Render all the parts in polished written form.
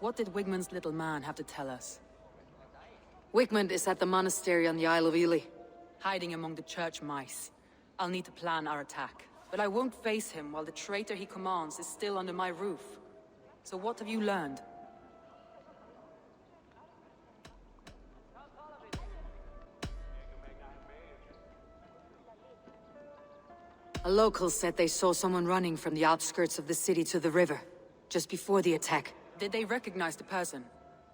What did Wigmund's little man have to tell us? Wigmund is at the monastery on the Isle of Ely. Hiding among the church mice. I'll need to plan our attack. But I won't face him while the traitor he commands is still under my roof. So what have you learned? A local said they saw someone running from the outskirts of the city to the river, just before the attack. Did they recognize the person?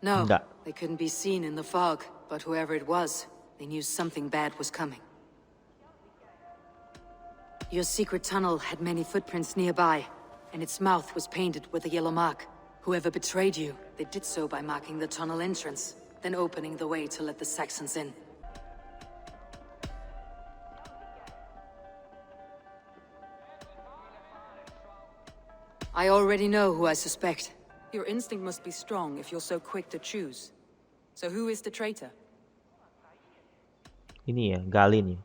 No, Enggak. they couldn't be seen in the fog, but whoever it was, they knew something bad was coming. Your secret tunnel had many footprints nearby, and its mouth was painted with a yellow mark. Whoever betrayed you, they did so by marking the tunnel entrance, then opening the way to let the Saxons in. I already know who I suspect. Your instinct must be strong if you're so quick to choose. So who is the traitor? Ini ya, Galin ya.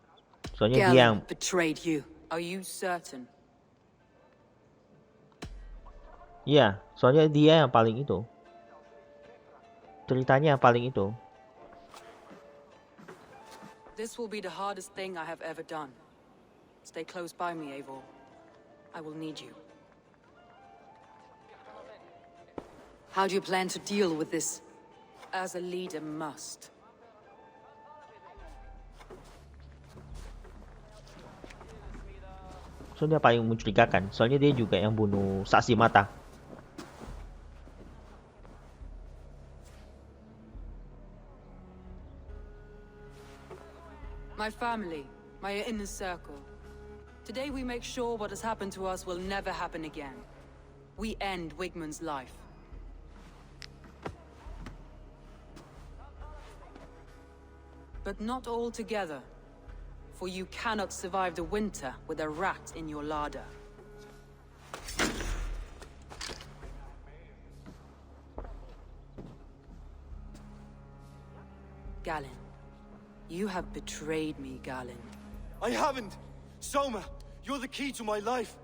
Soalnya dia yang Galen betrayed you. Are you certain? Iya, soalnya dia yang paling itu. Ceritanya yang paling itu. This will be the hardest thing I have ever done. Stay close by me, Eivor. I will need you. How do you plan to deal with this? As a leader must. Soalnya dia paling mencurigakan. Soalnya dia juga yang bunuh saksi mata. My family, my inner circle. Today we make sure what has happened to us will never happen again. We end Wigmund's life. But not all together. For you cannot survive the winter with a rat in your larder. Galen, you have betrayed me, Galen. I haven't! Soma, you're the key to my life.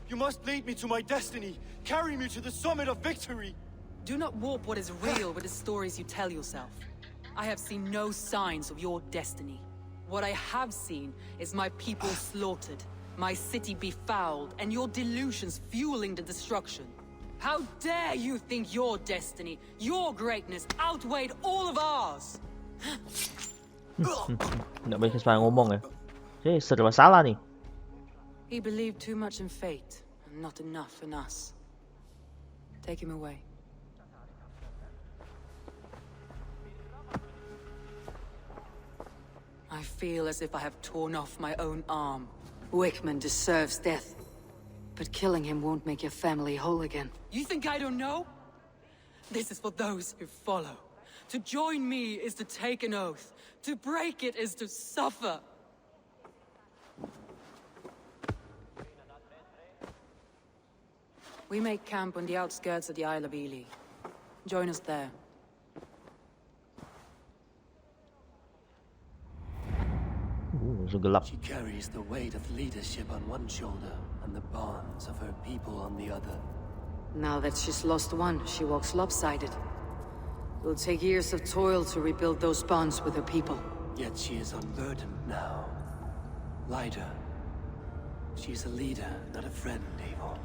You must lead me to my destiny. Carry me to the summit of victory. Do not warp what is real with the stories you tell yourself. I have seen no signs of your destiny. What I have seen is my people slaughtered, my city befouled, and your delusions fueling the destruction. How dare you think your destiny, your greatness, outweighed all of ours? Nggak bisa sembarang ngomong ya. Jadi serba salah nih. He believed too much in fate, and not enough in us. Take him away. I feel as if I have torn off my own arm. Wigmund deserves death, but killing him won't make your family whole again. You think I don't know? This is for those who follow. To join me is to take an oath. To break it is to suffer. We make camp on the outskirts of the Isle of Ely. Join us there. So gelap. She carries the weight of leadership on one shoulder and the bonds of her people on the other. Now that she's lost one, she walks lopsided. It will take years of toil to rebuild those bonds with her people. Yet she is unburdened now. Lighter. She's a leader, not a friend, Eivor.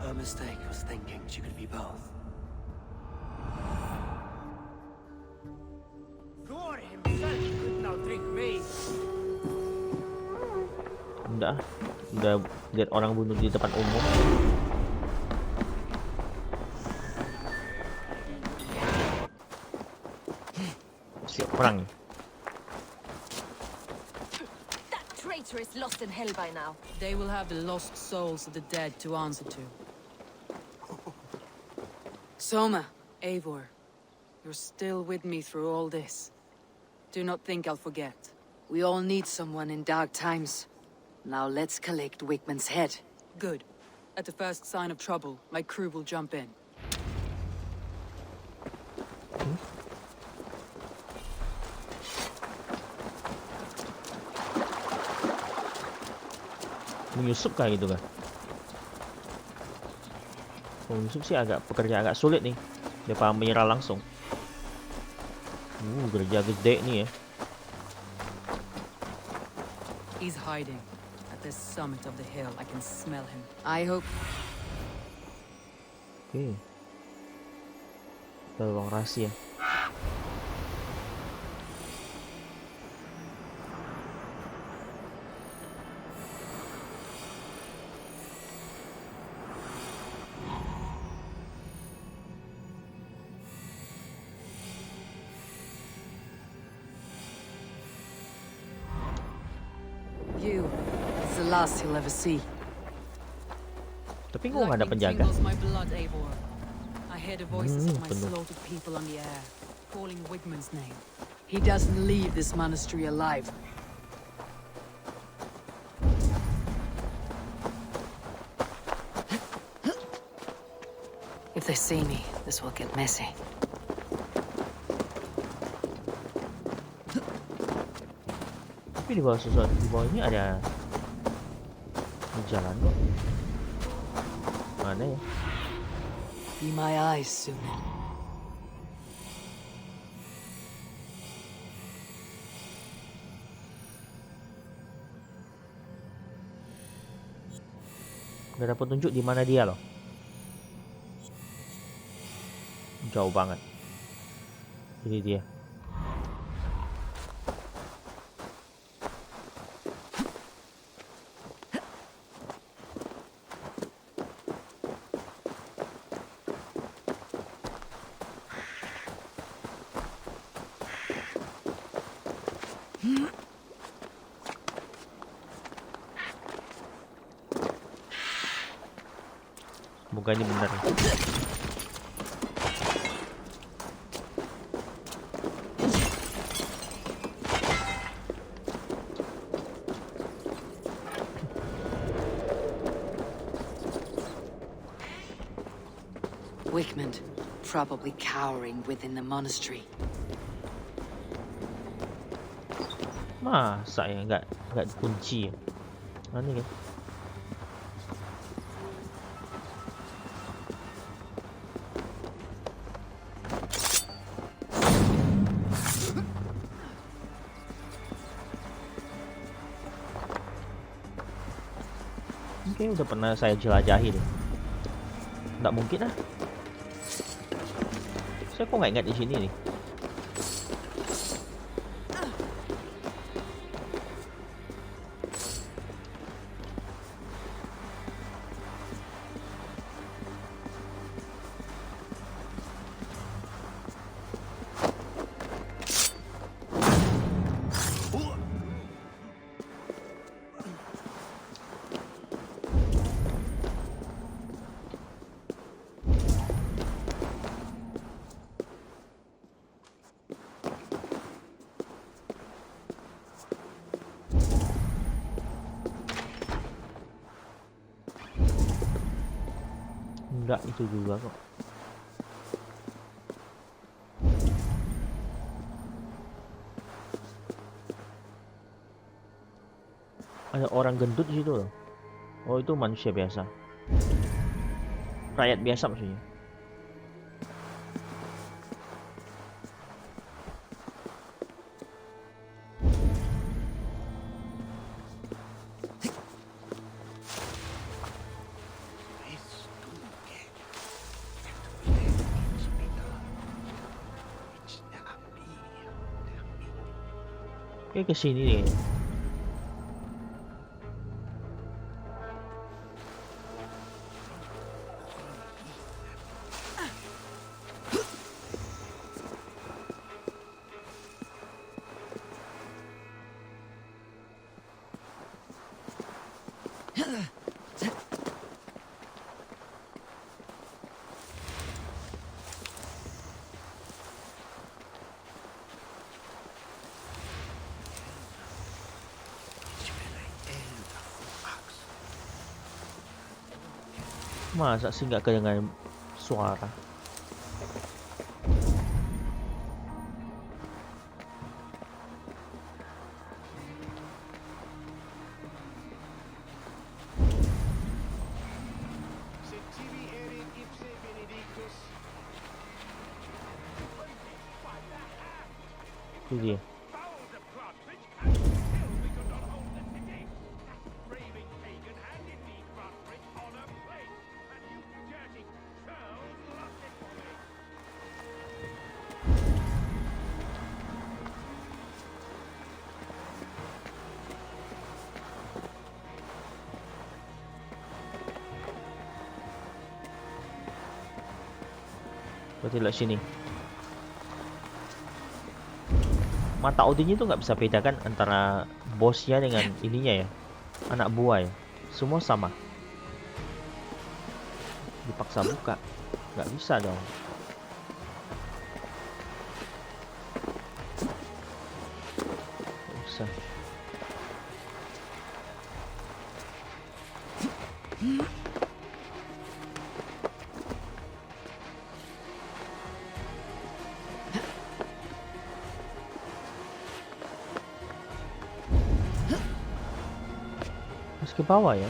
Her mistake was thinking she could be both. Thor himself could not drink me. Udah lihat orang bunuh di depan umum. Siap perang. That traitor is lost in hell by now. They will have the lost souls of the dead to answer to. Soma, Eivor, you're still with me through all this. Do not think I'll forget. we all need someone in dark times. Now let's collect Wigmund's head. Good. At the first sign of trouble, my crew will jump in. Menyusup kah gitu kan? Menyusup sih pekerjaan agak sulit nih. Dia menyerah langsung. Gereja gede nih ya. He's hiding. At the summit of the hill, I can smell him. I hope... Oke. Ada ruang rahasia. You. It's the last he'll ever see. Tapi kok nggak ada Lightning penjaga? tingles my blood, Eivor. I hear the voices of my penuh. slaughtered people on the air, calling Wigman's name. He doesn't leave this monastery alive. If they see me, this will get messy. Tapi di bawah sesuatu, di bawah ini ada jalan kok. Mana ya? Be my eyes soon. Gak ada petunjuk di mana dia loh. Jauh banget. Ini dia. Semoga ini benar. Wigman, probably cowering within the monastery. Masa ya nggak dikunci ya? Aneh kan? Kayaknya udah pernah saya jelajahi deh. Nggak mungkin ah. Saya kok nggak ingat di sini nih. Enggak, itu juga kok. Ada orang gendut di situ loh. Oh, itu manusia biasa. Rakyat biasa maksudnya. Kayak kesini nih. Masa sih nggak kedengaran suara? Itu dia. Berarti lewat sini. Mata audionya tuh nggak bisa bedakan antara bosnya dengan ininya ya, anak buah ya. Semua sama. Dipaksa buka, nggak bisa dong. Nggak bisa. Ke bawah ya.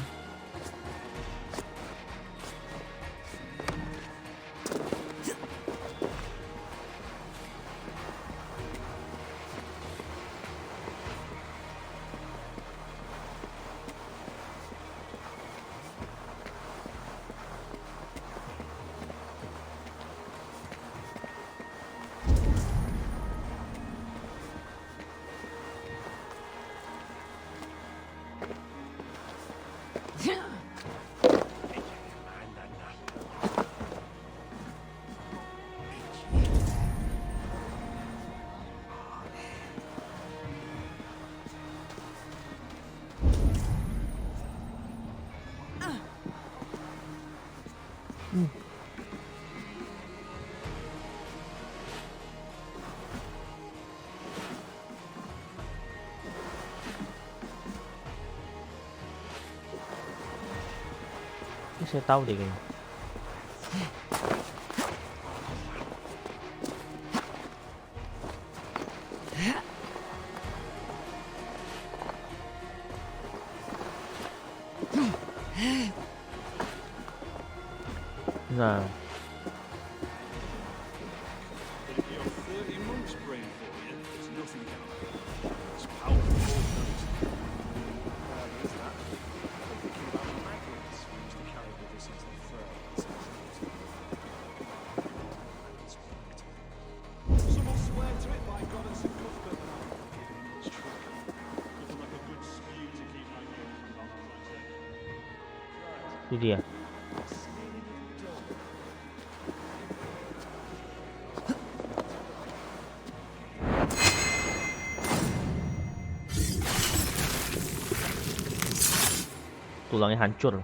Ini saya tahu deh kayaknya. Nah, itu dia. Tulangnya hancur.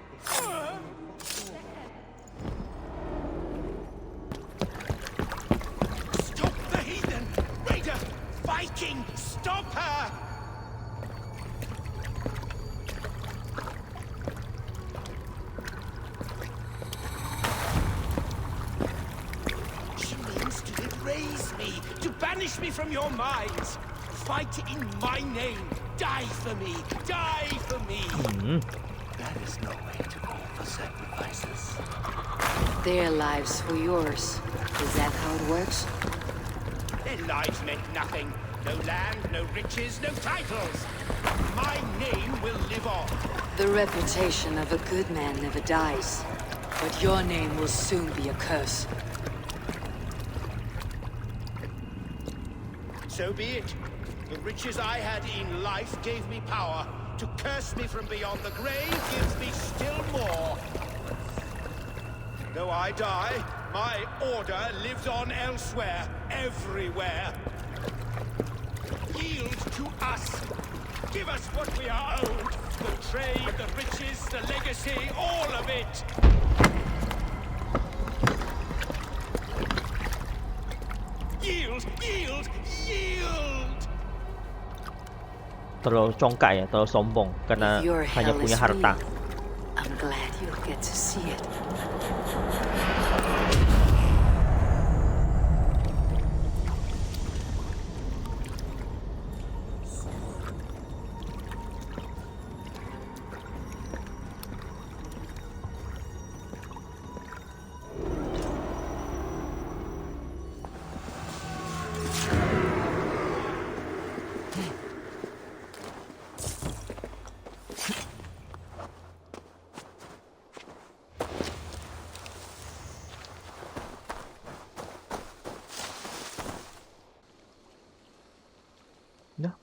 Stop the heathen! Raider! Viking! Stop her! She means to erase me, to banish me from your minds. Fight in my name. Die for me. Die for me. That is no way to call for sacrifices. Their lives for yours. Is that how it works? Their lives meant nothing. No land, no riches, no titles. My name will live on. The reputation of a good man never dies. But your name will soon be a curse. So be it. The riches I had in life gave me power. To curse me from beyond the grave gives me still more. Though I die, my order lives on elsewhere, everywhere. Yield to us. Give us what we are owed. The trade, the riches, the legacy, all of it. Yield, yield, yield! Terlalu congkak ya, terlalu sombong karena If your hanya hell punya is harta. real, I'm glad you'll get to see it.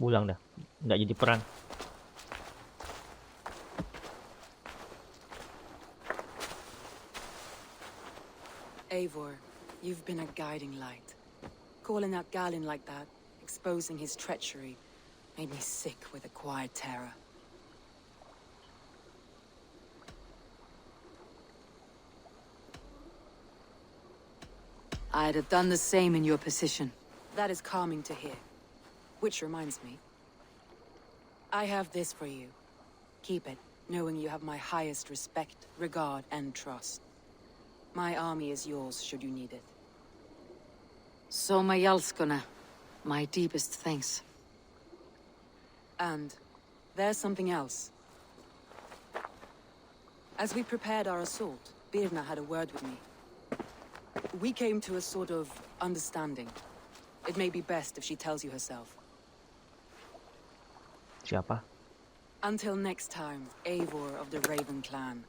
Pulang dah. Nggak jadi perang. Eivor, you've been a guiding light. Calling out Galin like that, exposing his treachery, made me sick with a quiet terror. I'd have done the same in your position. That is calming to hear. Which reminds me. I have this for you. Keep it, knowing you have my highest respect, regard, and trust. My army is yours, should you need it. Soma Jalskona, my deepest thanks. And there's something else. As we prepared our assault, Birna had a word with me. We came to a sort of understanding. It may be best if she tells you herself. Siapa? Until next time, Eivor of the Raven clan.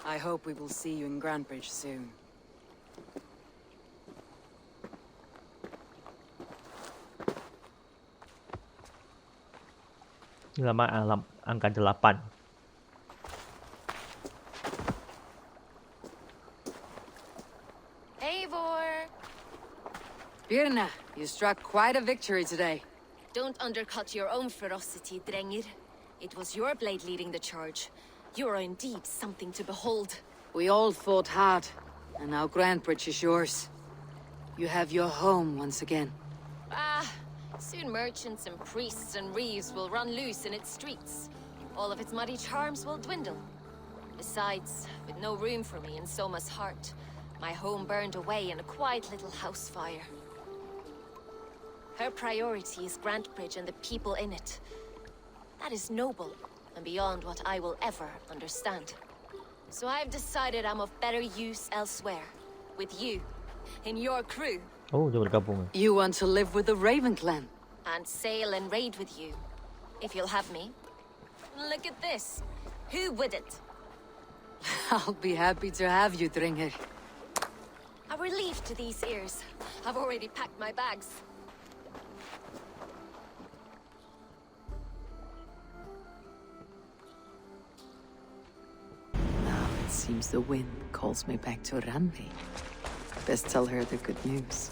I hope we will see you in Grandbridge soon. Lama angka 8. Eivor! Birna, you struck quite a victory today. Don't undercut your own ferocity, Drengir. It was your blade leading the charge. You are indeed something to behold. We all fought hard, and now Grandbridge is yours. You have your home once again. Soon merchants and priests and reeves will run loose in its streets. All of its muddy charms will dwindle. Besides, with no room for me in Soma's heart, my home burned away in a quiet little house fire. Her priority is Grantbridge and the people in it. That is noble, and beyond what I will ever understand. So I've decided I'm of better use elsewhere. With you, in your crew. Oh, dia bergabung. You want to live with the Raven clan? And sail and raid with you. If you'll have me. Look at this. Who wouldn't? I'll be happy to have you, Drengir. A relief to these ears. I've already packed my bags. Now it seems the wind calls me back to Randi. Best tell her the good news.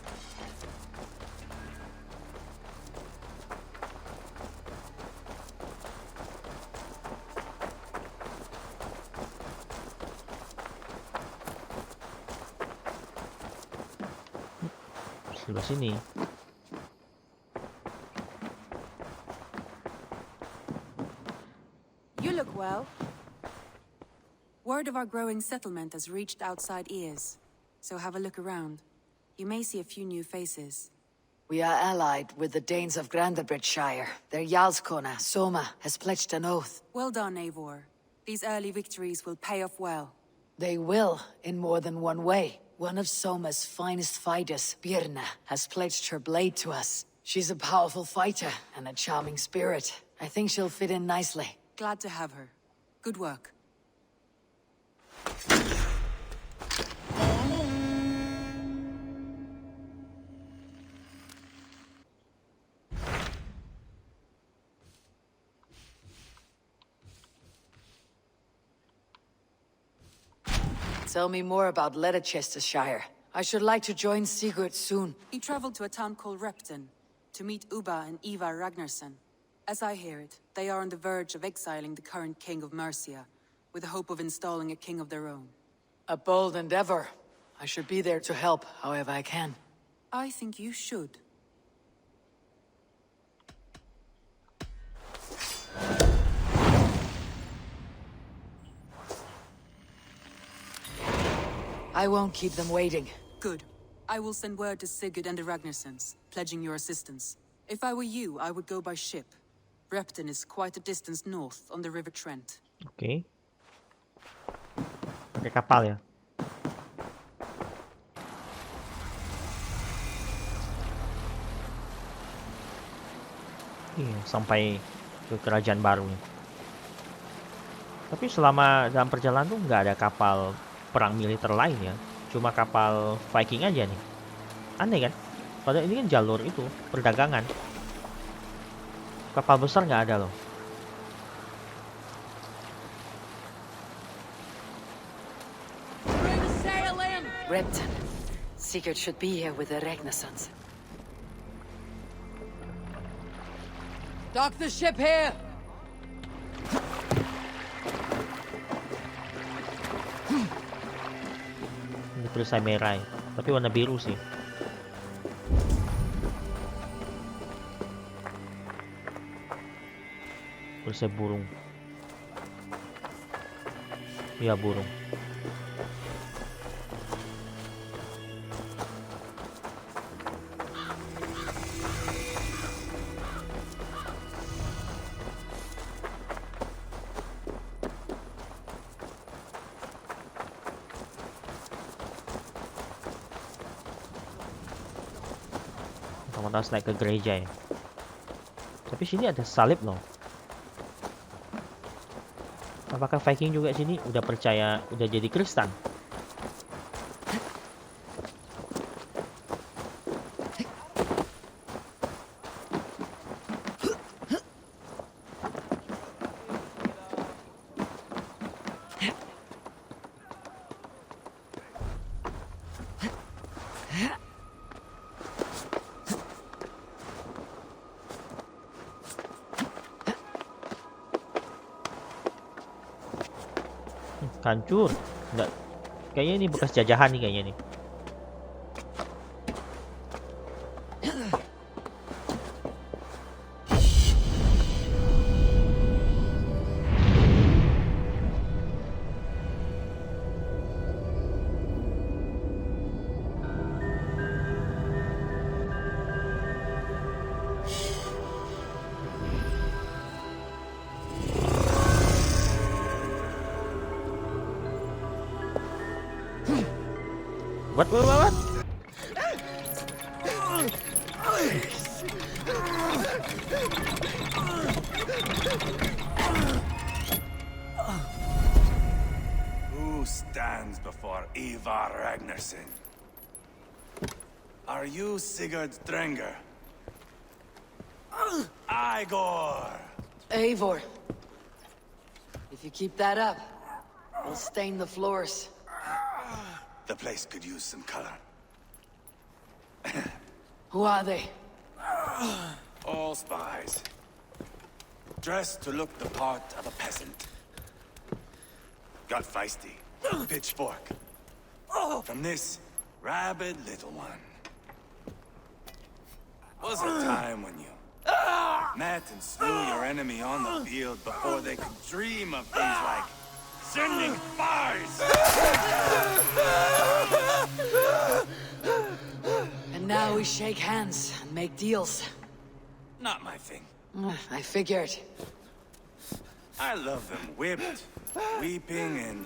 Sebelah sini. You look well. Word of our growing settlement has reached outside ears. So have a look around. You may see a few new faces. We are allied with the Danes of Grandabridgeshire. Their Jarlskona, Soma, has pledged an oath. Well done, Eivor. These early victories will pay off well. They will, in more than one way. One of Soma's finest fighters, Birna, has pledged her blade to us. She's a powerful fighter and a charming spirit. I think she'll fit in nicely. Glad to have her. Good work. Tell me more about Leicestershire. I should like to join Sigurd soon. He traveled to a town called Repton to meet Ubba and Ivarr Ragnarsson. As I hear it, they are on the verge of exiling the current king of Mercia, with the hope of installing a king of their own. A bold endeavor. I should be there to help, however I can. I think you should. I won't keep them waiting. Good. I will send word to Sigurd and the Ragnarssons, pledging your assistance. If I were you, I would go by ship. Repton is quite a distance north on the River Trent. Oke. Pakai kapal ya. Iya, sampai ke kerajaan baru nih. Tapi selama dalam perjalanan tuh nggak ada kapal perang militer lain ya. Cuma kapal Viking aja nih. Aneh kan? Padahal ini kan jalur itu, perdagangan. Kapal besar nggak ada loh. Repton. Sigurd should be here with the Renaissance. Dock the ship here! Ini perisai merah ya. Tapi warna biru sih. Perisai burung. Iya, burung. Harus naik ke gereja ya. Tapi sini ada salib loh. Apakah Viking juga sini udah percaya, udah jadi Kristen? Hancur. Enggak. Kayaknya ini bekas jajahan nih kayaknya nih. What? Who stands before Ivar Ragnarsson? Are you Sigurd Drenger? Igor! Eivor. If you keep that up, we'll stain the floors. The place could use some color. Who are they? All spies. Dressed to look the part of a peasant. Got feisty. Pitchfork. From this rabid little one. Was a time when you met and slew your enemy on the field before they could dream of things like sending spies! And now we shake hands and make deals. Not my thing. I figured. I love them whipped, weeping, and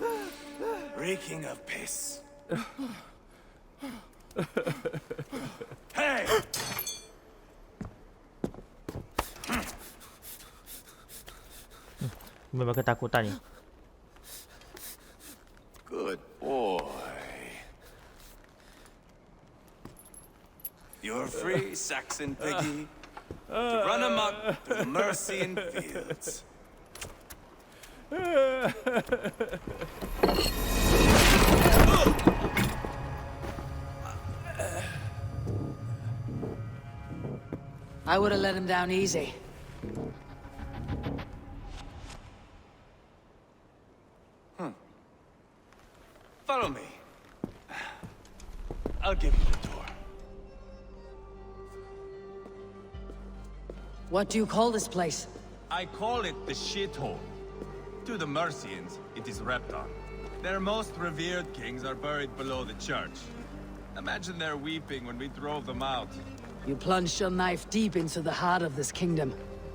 reeking of piss. Hey! Memang ketakutan ya. Good boy. You're free, Saxon piggy, to run amok through the Mercian fields. I would have let him down easy. Follow me. I'll give you the tour. What do you call this place? I call it the shithole. To the Mercians, it is Repton. Their most revered kings are buried below the church. Imagine their weeping when we drove them out. You plunged your knife deep into the heart of this kingdom.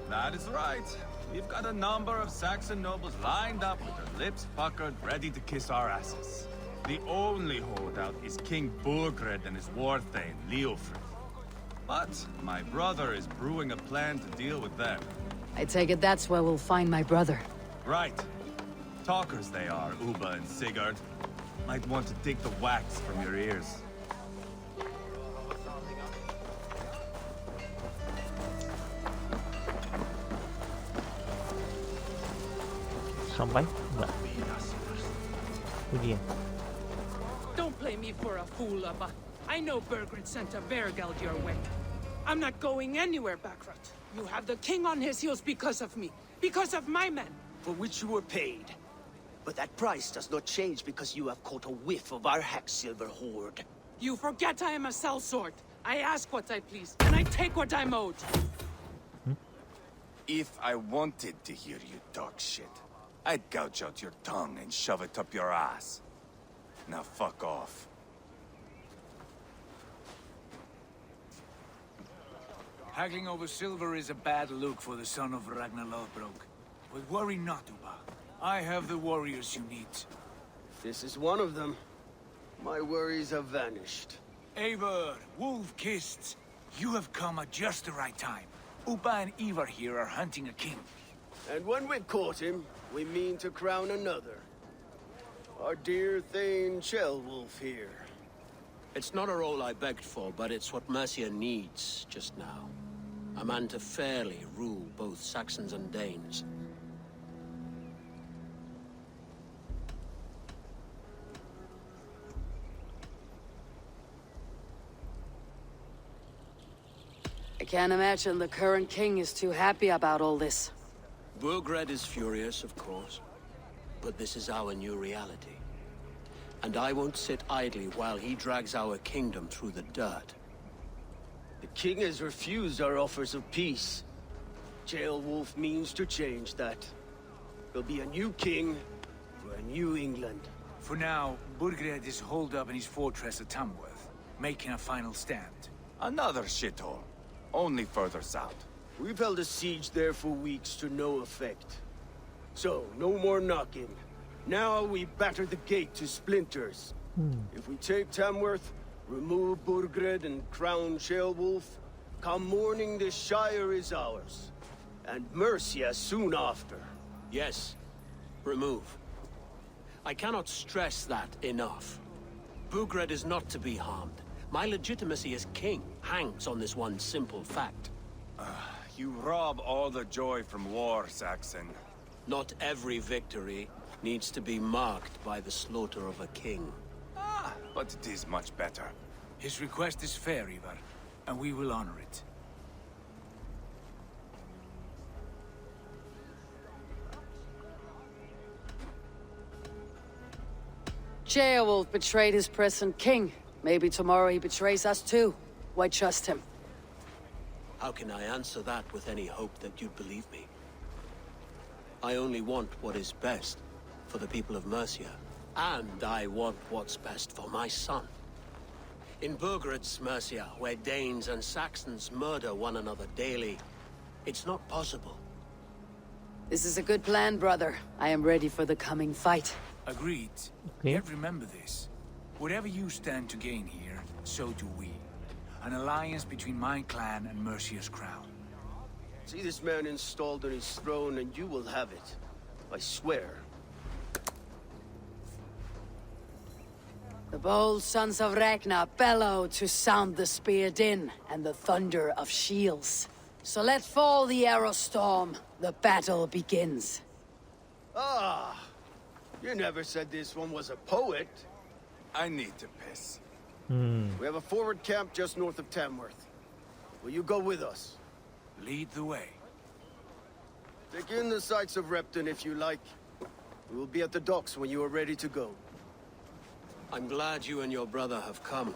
That is right. We've got a number of Saxon nobles lined up with their lips puckered, ready to kiss our asses. The only holdout is King Burgred and his war thane, Leofrid. But my brother is brewing a plan to deal with them. I take it that's where we'll find my brother. Right. Talkers they are, Ubba and Sigurd. Might want to take the wax from your ears. sampai? Enggak. Itu dia. Don't play me for a fool, Ubba. I know Bergred sent a Vergeld your way. I'm not going anywhere, Backrot. You have the king on his heels because of me. Because of my men. For which you were paid. But that price does not change because you have caught a whiff of our Hacksilver hoard. You forget I am a sellsword. I ask what I please, and I take what I'm owed. If I wanted to hear you talk shit, I'd gouge out your tongue and shove it up your ass. Now fuck off. Haggling over silver is a bad look for the son of Ragnar Lothbrok. But worry not, Ubba. I have the warriors you need. This is one of them. My worries have vanished. Eivor, wolf-kissed, you have come at just the right time. Ubba and Ivarr here are hunting a king. And when we've caught him, we mean to crown another. Our dear Thane Shellwolf here. It's not a role I begged for, but it's what Mercia needs just now. A man to fairly rule both Saxons and Danes. I can't imagine the current king is too happy about all this. Burgred is furious, of course. But this is our new reality. And I won't sit idly while he drags our kingdom through the dirt. The king has refused our offers of peace. Jailwolf means to change that. There'll be a new king for a new England. For now, Burgred is holed up in his fortress at Tamworth, making a final stand. Another shithole. Only further south. We've held a siege there for weeks to no effect. So, no more knocking. Now we batter the gate to splinters. If we take Tamworth, remove Burgred and crown Shellwolf, come morning the Shire is ours. And Mercia soon after. Yes, remove. I cannot stress that enough. Burgred is not to be harmed. My legitimacy as king hangs on this one simple fact. You rob all the joy from war, Saxon. Not every victory needs to be marked by the slaughter of a king. But it is much better. His request is fair, Ivarr, and we will honor it. Beowulf betrayed his present king. Maybe tomorrow he betrays us too. Why trust him? How can I answer that with any hope that you'd believe me? I only want what is best for the people of Mercia. And I want what's best for my son. In Burgred's Mercia, where Danes and Saxons murder one another daily, it's not possible. This is a good plan, brother. I am ready for the coming fight. Agreed. Okay. Yet remember this. Whatever you stand to gain here, so do we. An alliance between my clan and Mercia's crown. See this man installed on his throne and you will have it. I swear. The bold sons of Ragnar bellow to sound the spear din and the thunder of shields. So let fall the arrow storm. The battle begins. Ah! You never said this one was a poet. I need to piss. We have a forward camp just north of Tamworth. Will you go with us? Lead the way. Take in the sights of Repton if you like. We will be at the docks when you are ready to go. I'm glad you and your brother have come,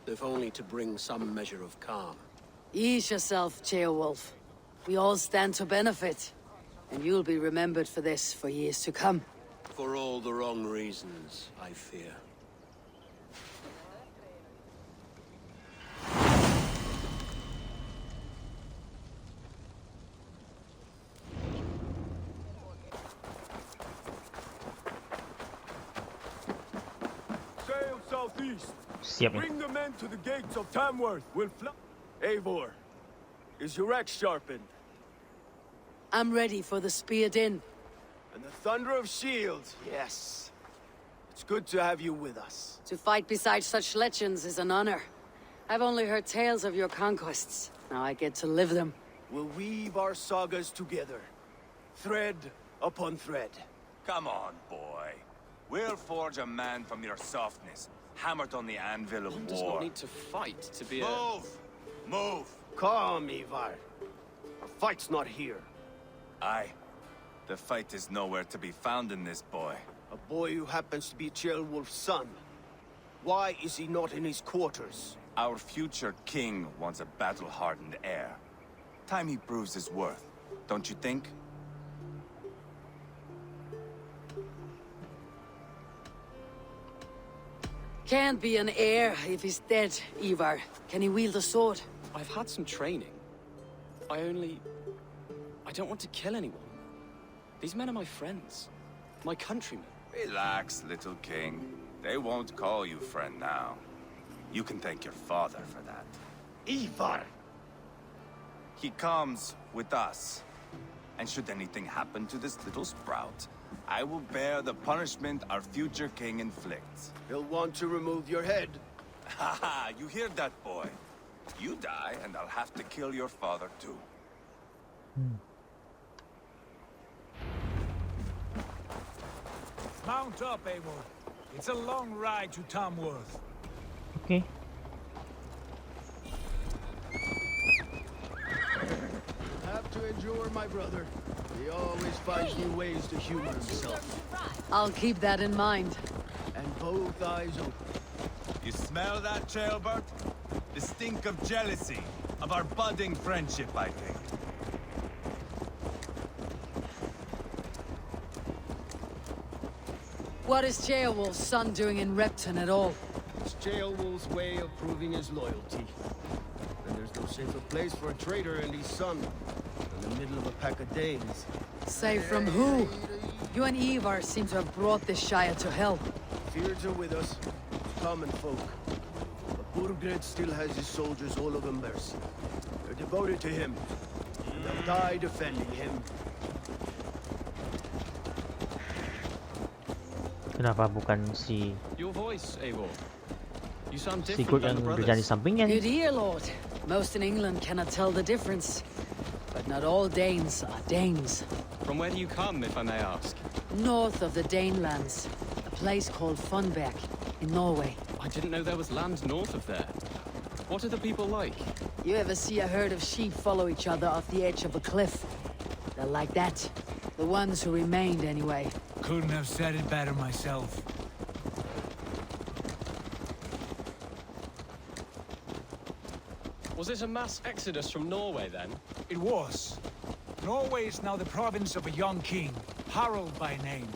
if only to bring some measure of calm. Ease yourself, Beowulf. We all stand to benefit. And you'll be remembered for this for years to come. For all the wrong reasons, I fear. Sail southeast. Siap nih. Bring the men to the gates of Tamworth. We'll fly. Eivor, is your axe sharpened? I'm ready for the spear din. And the thunder of shields, yes. It's good to have you with us. To fight beside such legends is an honor. I've only heard tales of your conquests. Now I get to live them. We'll weave our sagas together. Thread upon thread. Come on, boy. We'll forge a man from your softness, hammered on the anvil of One war. does not need to fight to be a... Move! Move! Calm, Ivarr. A fight's not here. Aye. The fight is nowhere to be found in this boy. A boy who happens to be Ceolwulf's son. Why is he not in his quarters? Our future king wants a battle-hardened heir. Time he proves his worth, don't you think? Can't be an heir if he's dead, Ivarr. Can he wield a sword? I've had some training. I don't want to kill anyone. These men are my friends. My countrymen. Relax, little king. They won't call you friend now. You can thank your father for that. Ivarr! He comes with us. And should anything happen to this little sprout, I will bear the punishment our future king inflicts. He'll want to remove your head. Haha, you hear that, boy? You die, and I'll have to kill your father, too. Mount up, eivor. It's a long ride to Tamworth. Oke. Have to endure, my brother. He always finds new ways to humor himself. I'll keep that in mind. And both eyes open. You smell that, Ceolbert? The stink of jealousy, of our budding friendship, I think. What is Ceolwulf's son doing in Repton at all? It's Ceolwulf's way of proving his loyalty. And there's no safer place for a traitor and his son in the middle of a pack of Danes. Safe from who? You and Ivarr seem to have brought this Shire to hell. Fears are with us, common folk. But Burgred still has his soldiers all over Mercia. They're devoted to him, and they'll die defending him. Kenapa bukan si Your voice, Eivor. You sound different Sigurd than yang the berjalan di brothers. sampingnya? Good ear, Lord. Most in England cannot tell the difference. But not all Danes are Danes. From where do you come, if I may ask? North of the Danelands, a place called Funberg in Norway. I didn't know there was land north of there. What are the people like? You ever see a herd of sheep follow each other off the edge of a cliff? They're like that. The ones who remained, anyway. Couldn't have said it better myself. Was it a mass exodus from Norway, then? It was. Norway is now the province of a young king, Harald by name.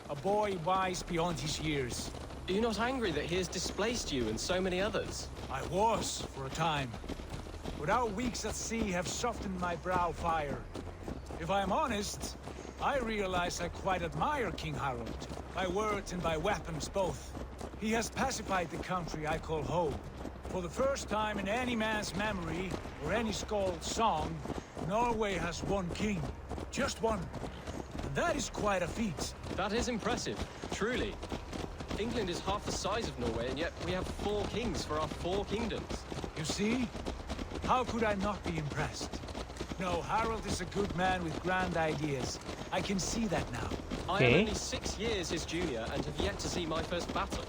A boy wise beyond his years. Are you not angry that he has displaced you and so many others? I was, for a time. But our weeks at sea have softened my brow fire. If I am honest, I realize I quite admire King Harald. By words and by weapons both. He has pacified the country I call home. For the first time in any man's memory, or any skald's song, Norway has one king. Just one. And that is quite a feat. That is impressive, truly. England is half the size of Norway, and yet we have 4 kings for our 4 kingdoms. You see? How could I not be impressed? No, Harald is a good man with grand ideas. I can see that now. I am only 6 years his junior and have yet to see my first battle.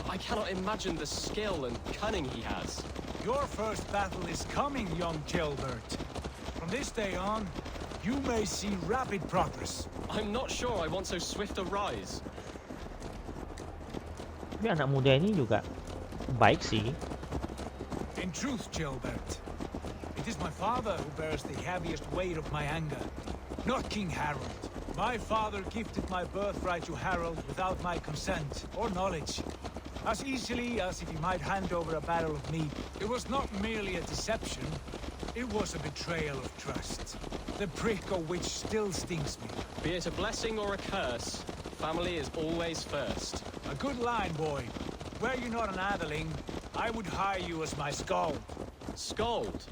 I cannot imagine the skill and cunning he has. Your first battle is coming, young Ceolbert. From this day on, you may see rapid progress. I'm not sure I want so swift a rise. Tapi anak muda ini juga baik sih. In truth, Ceolbert, it is my father who bears the heaviest weight of my anger, not King Harald. My father gifted my birthright to Harald without my consent or knowledge. As easily as if he might hand over a barrel of meat. It was not merely a deception, it was a betrayal of trust. The prick of which still stings me. Be it a blessing or a curse, family is always first. A good line, boy. Were you not an atheling, I would hire you as my skald. Skald?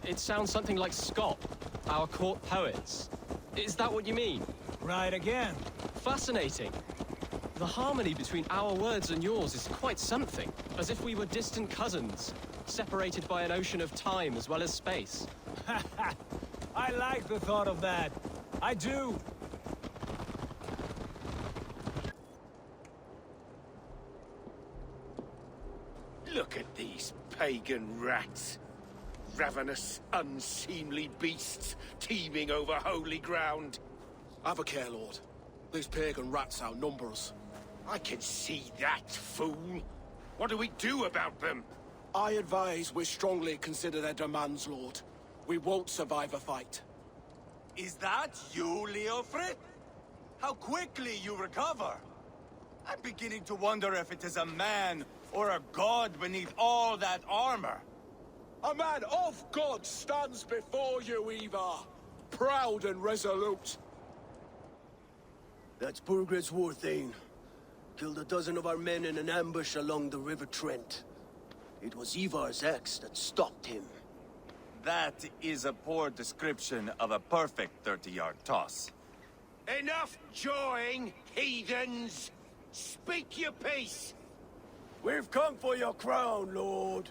It sounds something like Scott, our court poets. Is that what you mean? Right again. Fascinating. The harmony between our words and yours is quite something. As if we were distant cousins, separated by an ocean of time as well as space. I like the thought of that. I do. Look at these pagan rats. Ravenous, unseemly beasts teeming over holy ground. Have a care, Lord. These pagan rats outnumber us. I can see that, fool. What do we do about them? I advise we strongly consider their demands, Lord. We won't survive a fight. Is that you, Leofrid? How quickly you recover! I'm beginning to wonder if it is a man or a god beneath all that armor. A man of God stands before you, Ivarr. Proud and resolute. That's Burgred's Warthane. Killed a dozen of our men in an ambush along the River Trent. It was Ivar's axe that stopped him. That is a poor description of a perfect 30-yard toss. Enough jawing, heathens! Speak your piece! We've come for your crown, Lord.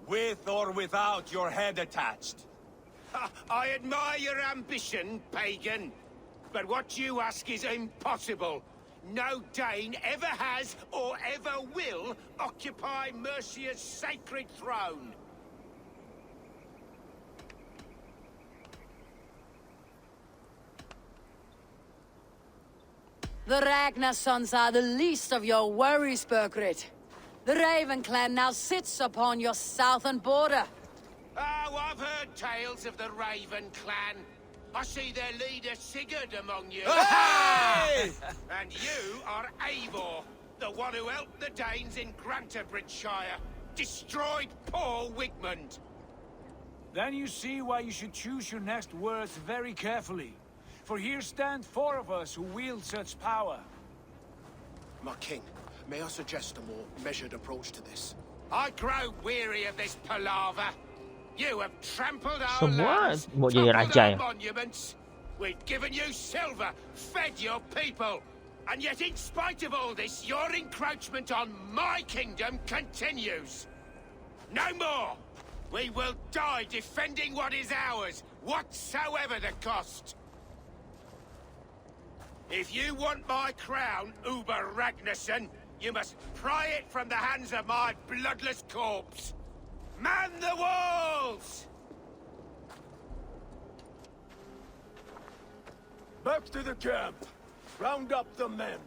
With or without your head attached. I admire your ambition, pagan. But what you ask is impossible. No Dane ever has or ever will occupy Mercia's sacred throne. The Ragnar sons are the least of your worries, Bergred. The Raven clan now sits upon your southern border. Oh, I've heard tales of the Raven clan. I see their leader Sigurd among you. Hey! And you are Eivor, the one who helped the Danes in Grantabridgeshire. Destroyed poor Wigmund. Then you see why you should choose your next words very carefully. For here stand 4 of us who wield such power. My king, may I suggest a more measured approach to this? I grow weary of this palaver. You have trampled our Semua lands, mau jadi toppled raja our ya. monuments. We've given you silver, fed your people. And yet in spite of all this, your encroachment on my kingdom continues. No more! We will die defending what is ours, whatsoever the cost. If you want my crown, Ubba Ragnarsson, you must pry it from the hands of my bloodless corpse. Man the walls! Back to the camp. Round up the men.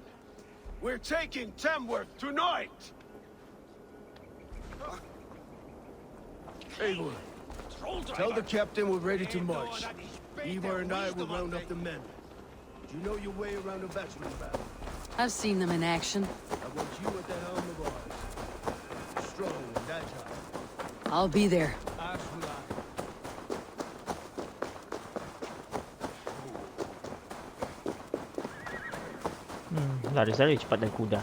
We're taking Tamworth tonight! Eivor, tell the captain we're ready to march. Eivor and I will round up the men. You know your way around a veteran battle. I've seen them in action. I want you at the helm of ours. Strong and agile. I'll be there. As will I. Lari-lari cepat dan kuda.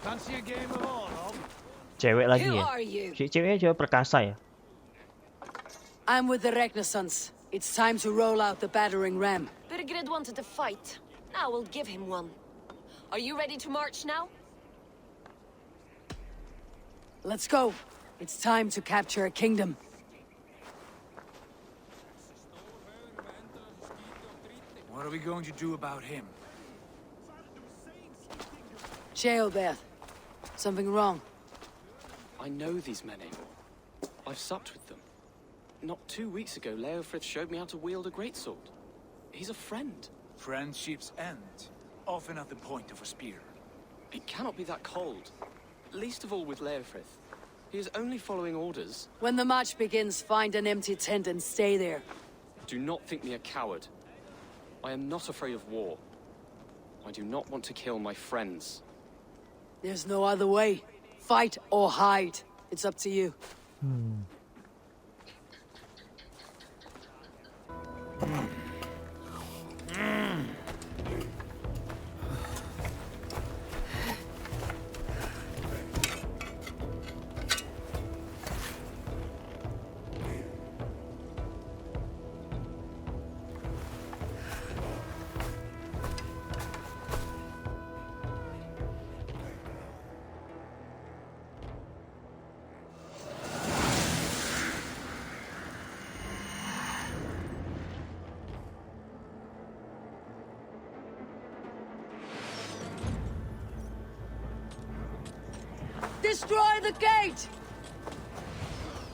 Fancy a game of all, no? Cewek lagi Who ya. are you? Ceweknya cewek perkasa ya. I'm with the Ragnarsons. It's time to roll out the battering ram. Bergred wanted to fight. Now we'll give him one. Are you ready to march now? Let's go. It's time to capture a kingdom. What are we going to do about him? Jailbeth. Something wrong. I know these men, Eivor. I've supped with them. Not 2 weeks ago, Leofrid showed me how to wield a greatsword. He's a friend. Friendships end, often at the point of a spear. It cannot be that cold. Least of all with Leofrid. He is only following orders. When the march begins, find an empty tent and stay there. Do not think me a coward. I am not afraid of war. I do not want to kill my friends. There's no other way. Fight or hide. It's up to you. Destroy the gate!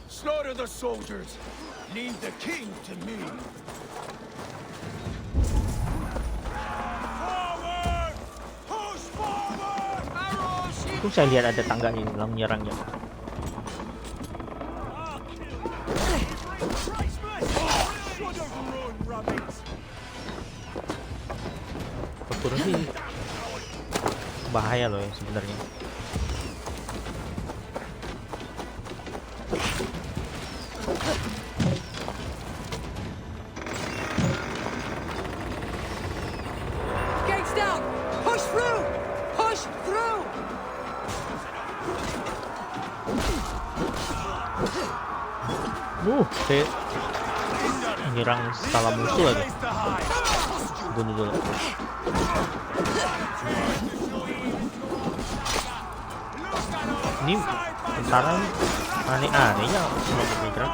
Slaughter the soldiers. Leave the king to me. Forward! Push forward! Arrows! Itu saya lihat ada tangganya ini, langsung nyerangnya. Turun sih bahaya loh ya sebenarnya. Gates down! Push through! Push through! Saya menyerang salah musuh lagi. Bunuh dulu. Ini tentara aneh-anehnya semua bergerak.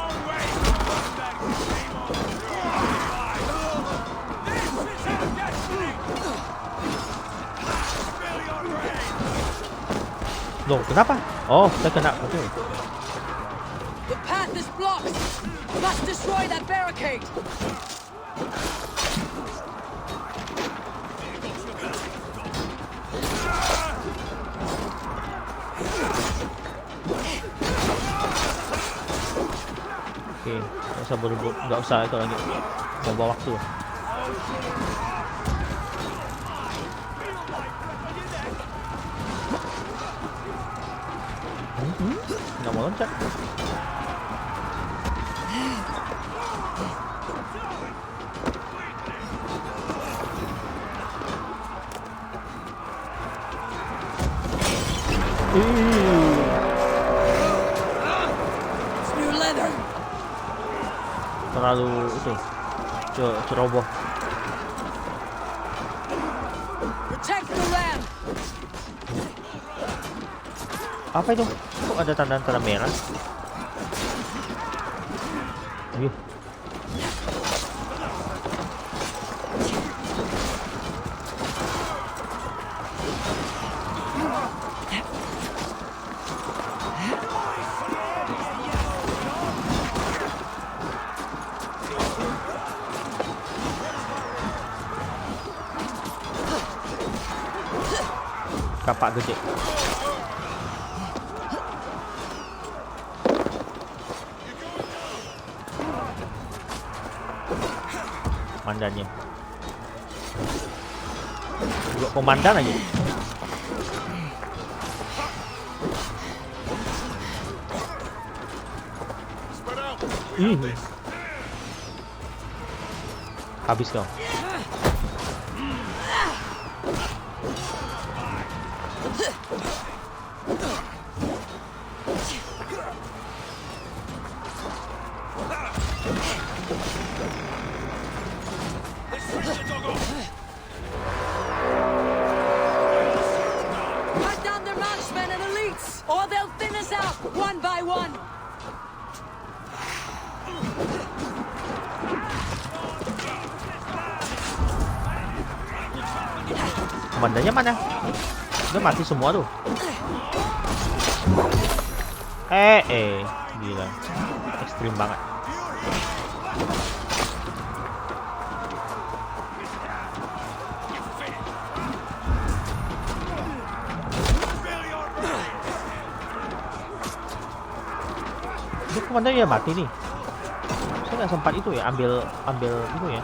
Loh, kenapa? Oh, saya kena. Oke. The path is blocked! Must destroy that barricade! Oke, nggak usah buru-buru, nggak usah itu lagi. Bawa waktu. Nggak mau loncat. Terlalu itu ceroboh. Protect the land! Apa itu? Kok ada tanda-tanda merah? Yuk. Kapak gede. Komandannya. Dua komandan aja. Habis kau. Cut down their marksmen and elites, or they'll thin us out one by one. Komandannya mana? Udah mati semua tuh. Gila. Ekstrim banget. Ini komandannya ya mati nih. Saya nggak sempat itu ya, ambil itu ya.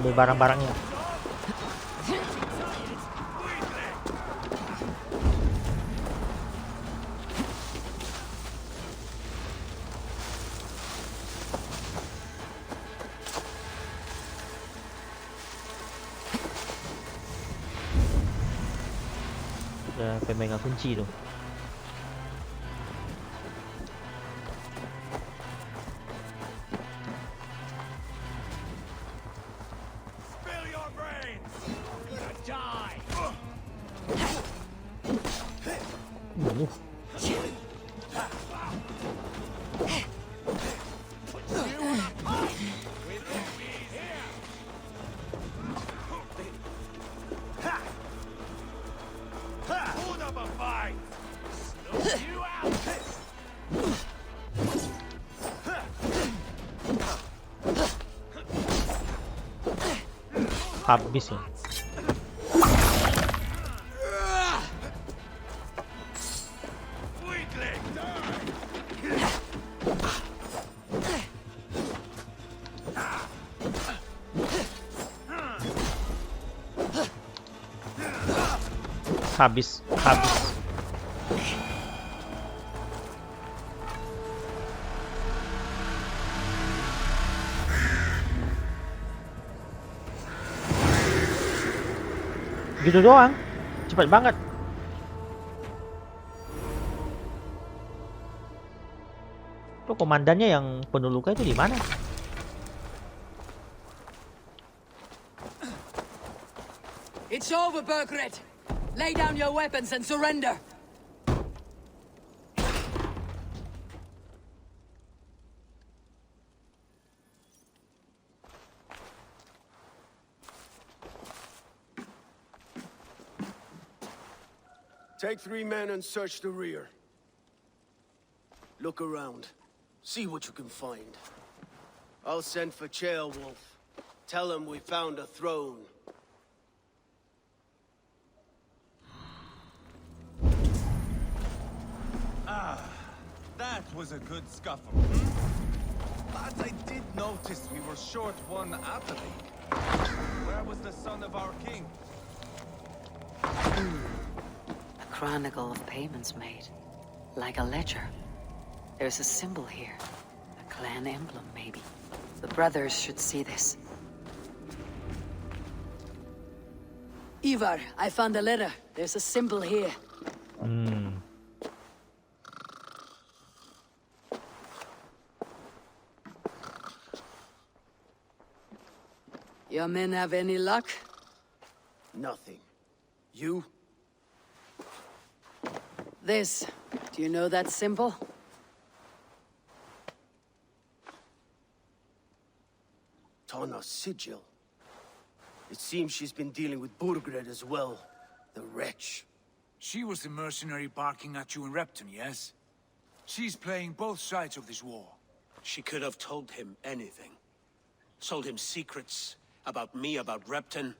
Ambil barang-barangnya. Ya, pemegang kunci tuh. Habis ya. Habis. Gitu doang. Cepat banget. Tuh komandannya yang penuh luka itu di mana? It's over, Bergred. Lay down your weapons and surrender. Take 3 men and search the rear. Look around. See what you can find. I'll send for Ceolwulf. Tell him we found a throne. That was a good scuffle. But I did notice we were short one athlete. Where was the son of our king? A chronicle of payments made. Like a ledger. There's a symbol here. A clan emblem, maybe. The brothers should see this. Ivarr, I found a letter. There's a symbol here. Your men have any luck? Nothing. You? This. Do you know that symbol? Tana's sigil. It seems she's been dealing with Burgred as well. The wretch. She was the mercenary barking at you in Repton, yes? She's playing both sides of this war. She could have told him anything. Told him secrets about me, about Repton,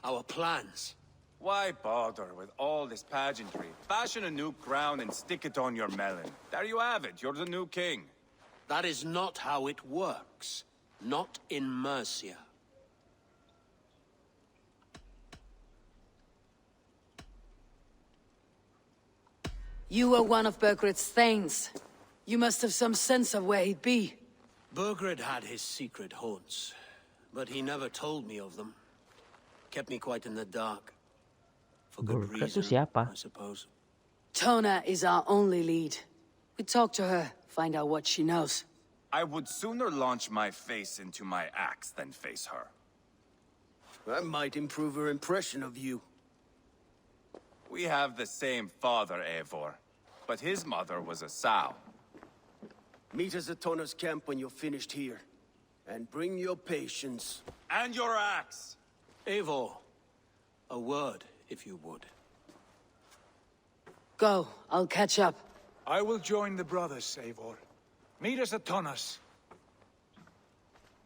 our plans. Why bother with all this pageantry? Fashion a new crown and stick it on your melon. There you have it, you're the new king. That is not how it works. Not in Mercia. You were one of Bergred's thanes. You must have some sense of where he'd be. Burgred had his secret haunts, but he never told me of them. Kept me quite in the dark. For good Burgred itu reason, siapa? I suppose. Tona is our only lead. We talk to her, find out what she knows. I would sooner launch my face into my axe than face her. That might improve her impression of you. We have the same father, Eivor, but his mother was a sow. Meet us at Tona's camp when you're finished here. And bring your patience. And your axe! Eivor, a word, if you would. Go, I'll catch up. I will join the brothers, Eivor. Meet us at Tonas.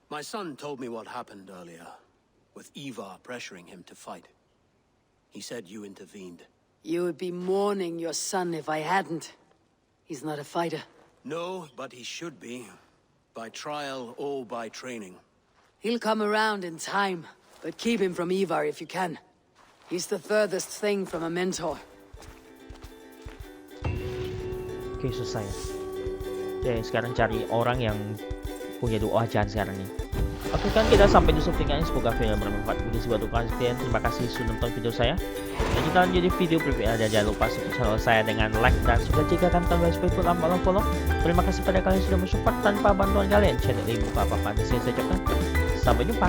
My son told me what happened earlier, with Ivarr pressuring him to fight. He said you intervened. You would be mourning your son if I hadn't. He's not a fighter. No, but he should be. By trial or by training. He'll come around in time, but keep him from Ivarr if you can. He's the furthest thing from a mentor. Oke, selesai. Oke, sekarang cari orang yang punya doa ajan sekarang nih. Oke kan, kita sampai di subtingan ini. Semoga video bermanfaat bagi buat kalian. Terima kasih sudah nonton video saya. Dan kita lanjut di video berikutnya. Dan jangan lupa subscribe channel saya dengan like dan sudah jika kan tombol Facebook dan follow. Terima kasih pada kalian sudah mensupport. Tanpa bantuan kalian channel ini buka apa-apa. Saya ucapkan sampai jumpa.